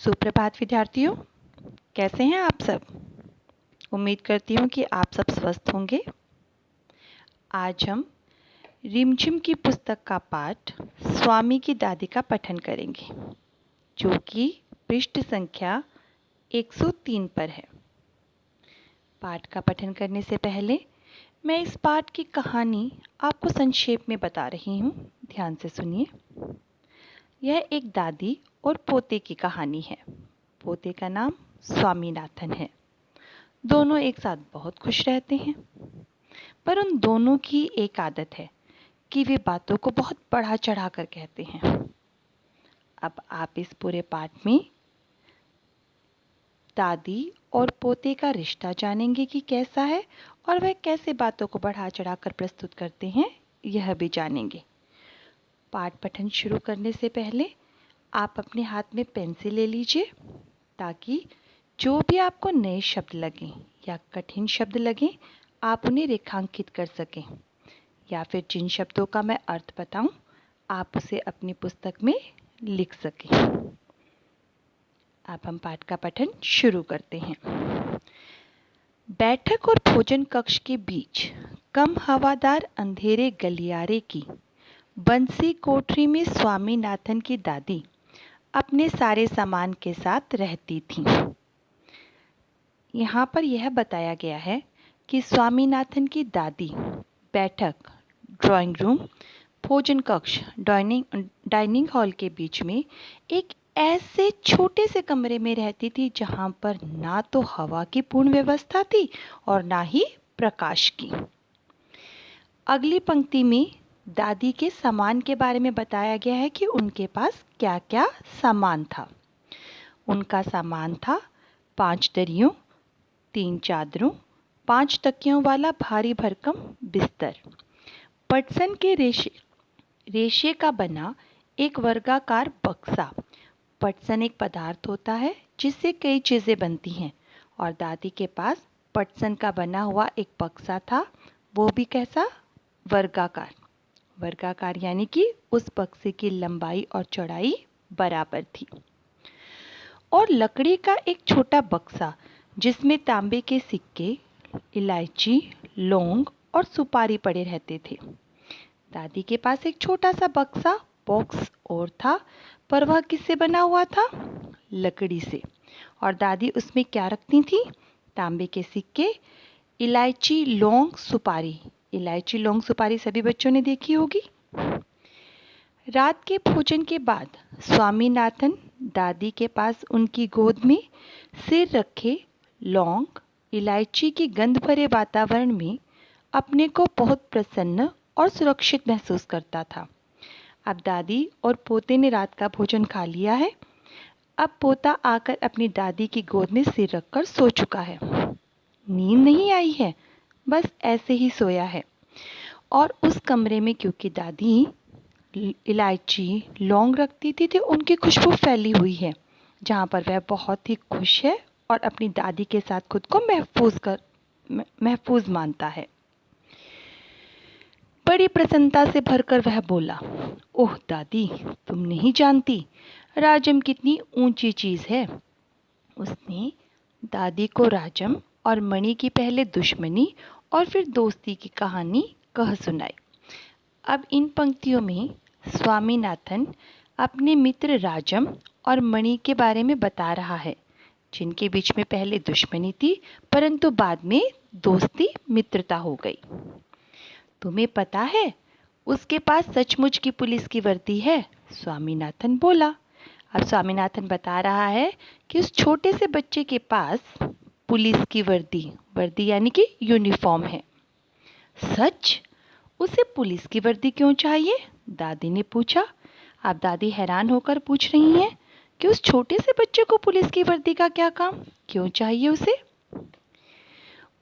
सुप्रभात विद्यार्थियों, कैसे हैं आप सब। उम्मीद करती हूँ कि आप सब स्वस्थ होंगे। आज हम रिमझिम की पुस्तक का पाठ स्वामी की दादी का पठन करेंगे, जो कि पृष्ठ संख्या 103 पर है। पाठ का पठन करने से पहले मैं इस पाठ की कहानी आपको संक्षेप में बता रही हूँ। ध्यान से सुनिए। यह एक दादी और पोते की कहानी है। पोते का नाम स्वामीनाथन है। दोनों एक साथ बहुत खुश रहते हैं, पर उन दोनों की एक आदत है कि वे बातों को बहुत बढ़ा चढ़ा कर कहते हैं। अब आप इस पूरे पाठ में दादी और पोते का रिश्ता जानेंगे कि कैसा है और वह कैसे बातों को बढ़ा चढ़ा कर प्रस्तुत करते हैं, यह भी जानेंगे। पाठ पठन शुरू करने से पहले आप अपने हाथ में पेंसिल ले लीजिए, ताकि जो भी आपको नए शब्द लगें या कठिन शब्द लगें, आप उन्हें रेखांकित कर सकें, या फिर जिन शब्दों का मैं अर्थ बताऊं, आप उसे अपनी पुस्तक में लिख सकें। अब हम पाठ का पठन शुरू करते हैं। बैठक और भोजन कक्ष के बीच कम हवादार अंधेरे गलियारे की बंसी कोठरी में स्वामीनाथन की दादी अपने सारे सामान के साथ रहती थीं। यहाँ पर यह बताया गया है कि स्वामीनाथन की दादी बैठक, ड्राइंग रूम, भोजन कक्ष, डाइनिंग हॉल के बीच में एक ऐसे छोटे से कमरे में रहती थी जहाँ पर ना तो हवा की पूर्ण व्यवस्था थी और ना ही प्रकाश की। अगली पंक्ति में दादी के सामान के बारे में बताया गया है कि उनके पास क्या क्या सामान था। उनका सामान था 5 दरियों, 3 चादरों, 5 तकियों वाला भारी भरकम बिस्तर, पटसन के रेशे का बना एक वर्गाकार बक्सा। पटसन एक पदार्थ होता है जिससे कई चीज़ें बनती हैं, और दादी के पास पटसन का बना हुआ एक बक्सा था। वो भी कैसा? वर्गाकार। वर्गाकार यानी कि उस बक्से की लंबाई और चौड़ाई बराबर थी। और लकड़ी का एक छोटा बक्सा जिसमें तांबे के सिक्के, इलायची, लौंग और सुपारी पड़े रहते थे। दादी के पास एक छोटा सा बॉक्स और था, पर वह किससे बना हुआ था? लकड़ी से। और दादी उसमें क्या रखती थी? तांबे के सिक्के, इलायची, लौंग, सुपारी। इलायची, लौंग, सुपारी सभी बच्चों ने देखी होगी। रात के भोजन के बाद स्वामीनाथन दादी के पास उनकी गोद में सिर रखे लौंग, इलायची की गंध भरे वातावरण में अपने को बहुत प्रसन्न और सुरक्षित महसूस करता था। अब दादी और पोते ने रात का भोजन खा लिया है। अब पोता आकर अपनी दादी की गोद में सिर रखकर सो चुका है। नींद नहीं आई है, बस ऐसे ही सोया है। और उस कमरे में क्योंकि दादी इलायची, लौंग रखती थी तो उनकी खुशबू फैली हुई है, जहाँ पर वह बहुत ही खुश है और अपनी दादी के साथ खुद को महफूज मानता है। बड़ी प्रसन्नता से भरकर वह बोला, ओह दादी, तुम नहीं जानती राजम कितनी ऊंची चीज़ है। उसने दादी को राजम और मणि की पहले दुश्मनी और फिर दोस्ती की कहानी कह सुनाई। अब इन पंक्तियों में स्वामीनाथन अपने मित्र राजम और मणि के बारे में बता रहा है, जिनके बीच में पहले दुश्मनी थी, परंतु बाद में दोस्ती, मित्रता हो गई। तुम्हें पता है, उसके पास सचमुच की पुलिस की वर्दी है, स्वामीनाथन बोला। अब स्वामीनाथन बता रहा है कि उस छोटे से बच्चे के पास पुलिस की वर्दी यानी कि यूनिफॉर्म है। सच? उसे पुलिस की वर्दी क्यों चाहिए? दादी ने पूछा। अब दादी हैरान होकर पूछ रही हैं कि उस छोटे से बच्चे को पुलिस की वर्दी का क्या काम, क्यों चाहिए उसे?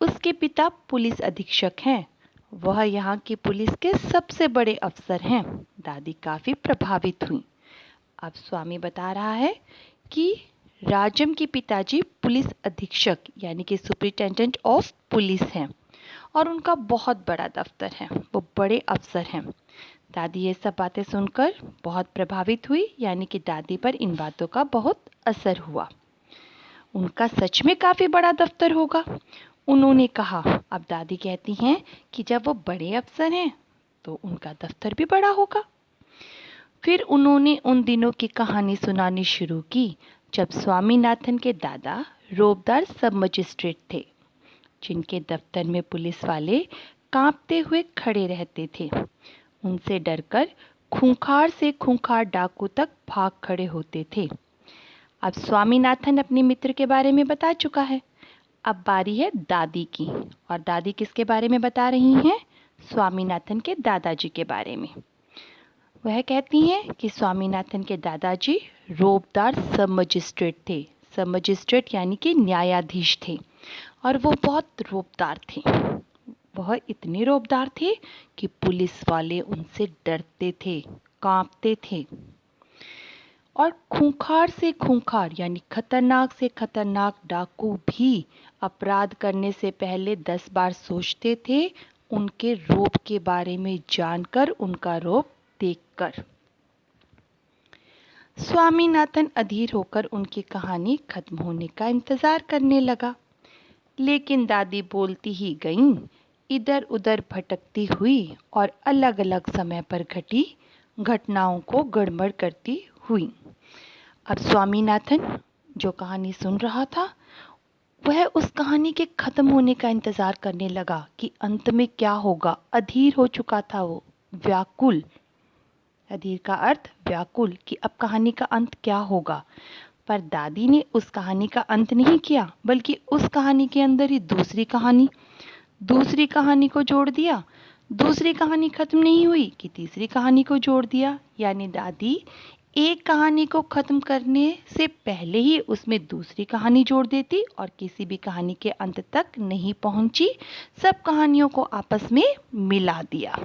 उसके पिता पुलिस अधीक्षक हैं, वह यहाँ की पुलिस के सबसे बड़े अफसर हैं। दादी काफ़ी प्रभावित हुई। अब स्वामी बता रहा है कि राजम के पिताजी पुलिस अधीक्षक यानी कि सुपरिटेंडेंट ऑफ पुलिस हैं, और उनका बहुत बड़ा दफ्तर है, वो बड़े अफसर हैं। दादी ये सब बातें सुनकर बहुत प्रभावित हुई, यानी कि दादी पर इन बातों का बहुत असर हुआ। उनका सच में काफ़ी बड़ा दफ्तर होगा, उन्होंने कहा। अब दादी कहती हैं कि जब वो बड़े अफसर हैं तो उनका दफ्तर भी बड़ा होगा। फिर उन्होंने उन दिनों की कहानी सुनानी शुरू की जब स्वामीनाथन के दादा रोबदार सब मजिस्ट्रेट थे, जिनके दफ्तर में पुलिस वाले कांपते हुए खड़े रहते थे। उनसे डरकर खूंखार से खूंखार डाकू तक भाग खड़े होते थे। अब स्वामीनाथन अपने मित्र के बारे में बता चुका है, अब बारी है दादी की। और दादी किसके बारे में बता रही हैं? स्वामीनाथन के दादाजी के बारे में। वह कहती हैं कि स्वामीनाथन के दादाजी रोबदार सब मजिस्ट्रेट थे। सब मजिस्ट्रेट यानी कि न्यायाधीश थे, और वो बहुत रोबदार थे। वह इतने रोबदार थे कि पुलिस वाले उनसे डरते थे, कांपते थे। और खूंखार से खूंखार यानी खतरनाक से खतरनाक डाकू भी अपराध करने से पहले 10 बार सोचते थे, उनके रोब के बारे में जानकर, उनका रोब देखकर। स्वामीनाथन अधीर होकर उनकी कहानी खत्म होने का इंतजार करने लगा, लेकिन दादी बोलती ही गईं, इधर उधर भटकती हुई और अलग अलग समय पर घटी घटनाओं को गड़बड़ करती हुई। अब स्वामीनाथन जो कहानी सुन रहा था, वह उस कहानी के खत्म होने का इंतजार करने लगा कि अंत में क्या होगा। अधीर हो चुका था वो, व्याकुल। अधीर का अर्थ व्याकुल, कि अब कहानी का अंत क्या होगा। पर दादी ने उस कहानी का अंत नहीं किया, बल्कि उस कहानी के अंदर ही दूसरी कहानी को जोड़ दिया। दूसरी कहानी खत्म नहीं हुई कि तीसरी कहानी को जोड़ दिया। यानी दादी एक कहानी को खत्म करने से पहले ही उसमें दूसरी कहानी जोड़ देती और किसी भी कहानी के अंत तक नहीं पहुंची, सब कहानियों को आपस में मिला दिया।